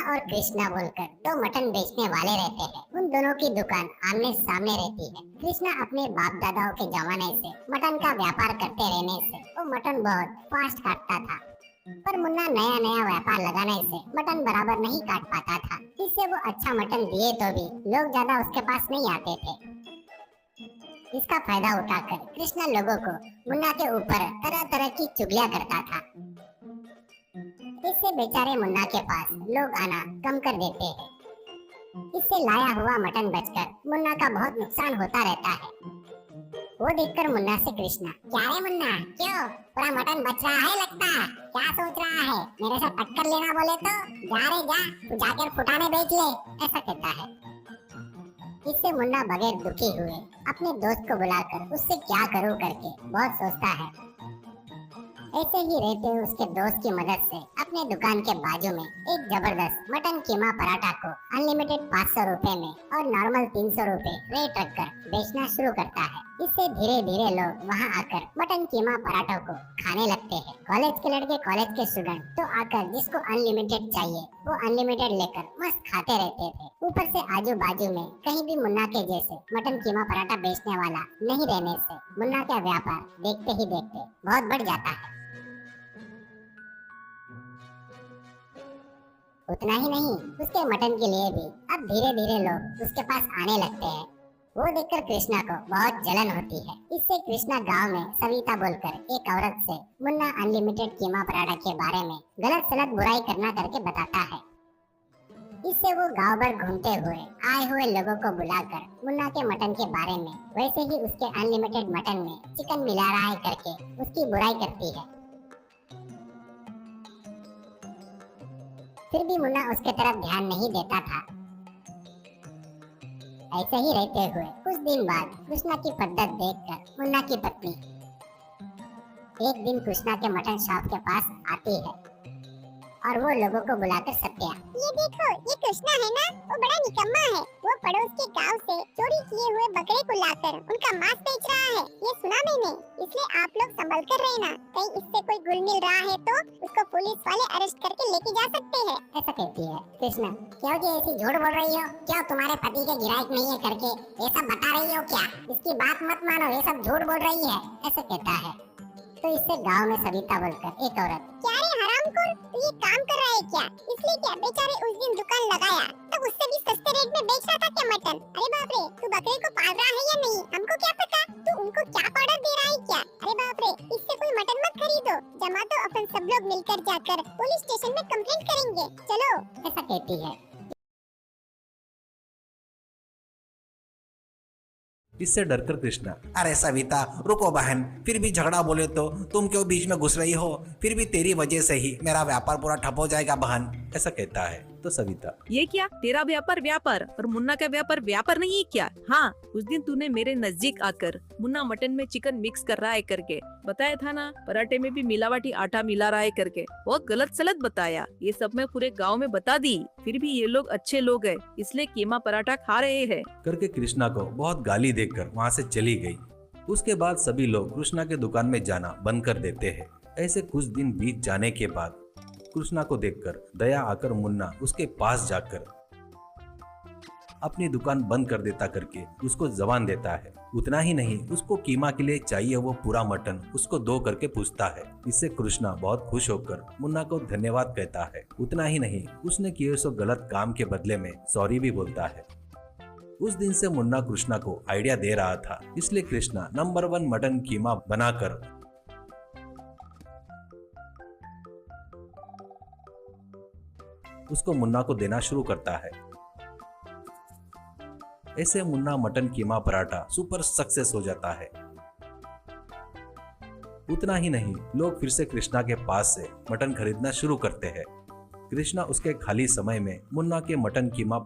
और कृष्णा बोलकर दो मटन बेचने वाले रहते हैं। उन दोनों की दुकान आमने सामने रहती है। कृष्णा अपने बाप दादाओं के जमाने से मटन का व्यापार करते रहने से वो मटन बहुत फास्ट काटता था। पर मुन्ना नया नया व्यापार लगाने से मटन बराबर नहीं काट पाता था। इससे वो अच्छा मटन दिए तो भी लोग ज्यादा उसके पास नहीं आते थे। इसका फायदा उठाकर कृष्णा लोगों को मुन्ना के ऊपर तरह तरह की चुगलियां करता था। इससे बेचारे मुन्ना के पास लोग आना कम कर देते हैं। इससे लाया हुआ मटन बचकर मुन्ना का बहुत नुकसान होता रहता है। वो देखकर मुन्ना से कृष्णा, क्या रे मुन्ना, क्यों पूरा मटन बच रहा है लगता है? क्या सोच रहा है? मेरे से टक्कर लेना बोले तो जा रे जा, तू जाकर फुटाने बेच ले, ऐसा कहता है। इससे मुन्ना बगैर दुखी हुए अपने दोस्त को बुलाकर उससे क्या करूं करके बहुत सोचता है। ऐसे ही रहते हुए उसके दोस्त की मदद से अपने दुकान के बाजू में एक जबरदस्त मटन कीमा पराठा को अनलिमिटेड 500 रुपए में और नॉर्मल 300 रुपए रेट रखकर बेचना शुरू करता है। इससे धीरे धीरे लोग वहां आकर मटन कीमा पराठों को खाने लगते हैं। कॉलेज के लड़के, कॉलेज के स्टूडेंट तो आकर जिसको अनलिमिटेड चाहिए वो अनलिमिटेड लेकर मस्त खाते रहते थे। ऊपर से आजू बाजू में कहीं भी मुन्ना के जैसे मटन कीमा पराठा बेचने वाला नहीं रहने से मुन्ना का व्यापार देखते ही देखते बहुत बढ़ जाता है। उतना ही नहीं, उसके मटन के लिए भी अब धीरे धीरे लोग उसके पास आने लगते हैं। वो देखकर कृष्णा को बहुत जलन होती है। इससे कृष्णा गांव में सविता बोलकर एक औरत से मुन्ना अनलिमिटेड कीमा पराठा के बारे में गलत सलत बुराई करना करके बताता है। इससे वो गांव भर घूमते हुए आए हुए लोगों को बुलाकर मुन्ना के मटन के बारे में वैसे ही उसके अनलिमिटेड मटन में चिकन मिला रहा है करके उसकी बुराई करती है। फिर भी मुन्ना उसके तरफ ध्यान नहीं देता था। ऐसे ही रहते हुए कुछ दिन बाद कृष्णा की पद्धत देखकर मुन्ना की पत्नी एक दिन कृष्णा के मटन शॉप के पास आती है और वो लोगों को बुलाकर सत्या, ये देखो, ये कृष्णा है ना, वो बड़ा निकम्मा है। वो पड़ोस के गांव से चोरी किए हुए बकरे को लाकर उनका मांस बेच रहा है, ये सुना मैंने। इसलिए आप लोग संभल कर रहना, कहीं इससे कोई गुल मिल रहा है तो उसको पुलिस वाले अरेस्ट करके लेके जा सकते हैं, ऐसा कहती है। कृष्णा, क्यों जी ऐसी झूठ बोल रही हो? क्यों तुम्हारे पति के गिराक नहीं है करके ये सब बता रही हो क्या? इसकी बात मत मानो, ये सब झूठ बोल रही है, ऐसा कहता है। तो इससे गांव में सविता बोलकर एक औरत, क्या रे हरामखोर, तू ये काम कर रहा है क्या? इसलिए क्या बेचारे उस दिन दुकान लगाया तब उससे भी सस्ते रेट में बेच रहा था क्या मटन? अरे बाप रे, तू बकरे को पाल रहा है या नहीं, हमको क्या पता? तू उनको क्या पाउडर दे रहा है क्या? अरे बाप रे, इससे कोई मटन मत खरीदो, जमा तो अपन सब लोग मिलकर जाकर पुलिस स्टेशन में कंप्लेंट करेंगे, चलो, ऐसा कहती है। इससे डरकर कृष्णा, अरे सविता रुको बहन, फिर भी झगड़ा बोले तो तुम क्यों बीच में घुस रही हो? फिर भी तेरी वजह से ही मेरा व्यापार पूरा ठप हो जाएगा बहन, ऐसा कहता है। तो सविता, ये क्या, तेरा व्यापार व्यापार और मुन्ना का व्यापार व्यापार नहीं है क्या? हाँ, उस दिन तूने मेरे नजदीक आकर मुन्ना मटन में चिकन मिक्स कर रहा है करके बताया था ना, पराठे में भी मिलावटी आटा मिला रहा है करके, बहुत गलत सलत बताया। ये सब मैं पूरे गांव में बता दी, फिर भी ये लोग अच्छे लोग हैं, इसलिए कीमा पराठा खा रहे हैं करके कृष्णा को बहुत गाली देकर वहाँ से चली गई। उसके बाद सभी लोग कृष्णा के दुकान में जाना बंद कर देते हैं। ऐसे कुछ दिन बीत जाने के बाद कृष्णा को देखकर दया आकर मुन्ना उसके पास जाकर अपनी दुकान बंद कर देता करके उसको जबान देता है। उतना ही नहीं, उसको कीमा के लिए चाहिए वो पूरा मटन उसको दो करके पूछता है। इससे कृष्णा बहुत खुश होकर मुन्ना को धन्यवाद कहता है। उतना ही नहीं, उसने किए सो गलत काम के बदले में सॉरी भी बोलता है। उस दिन से मुन्ना कृष्णा को आइडिया दे रहा था, इसलिए कृष्णा नंबर 1 मटन कीमा बनाकर उसको मुन्ना को देना शुरू करता है। ऐसे मुन्ना मटन कीमा पराठा सुपर सक्सेस हो जाता है। उतना ही नहीं, लोग फिर से कृष्णा के पास से मटन खरीदना शुरू करते हैं। कृष्णा उसके खाली समय में मुन्ना के मटन कीमा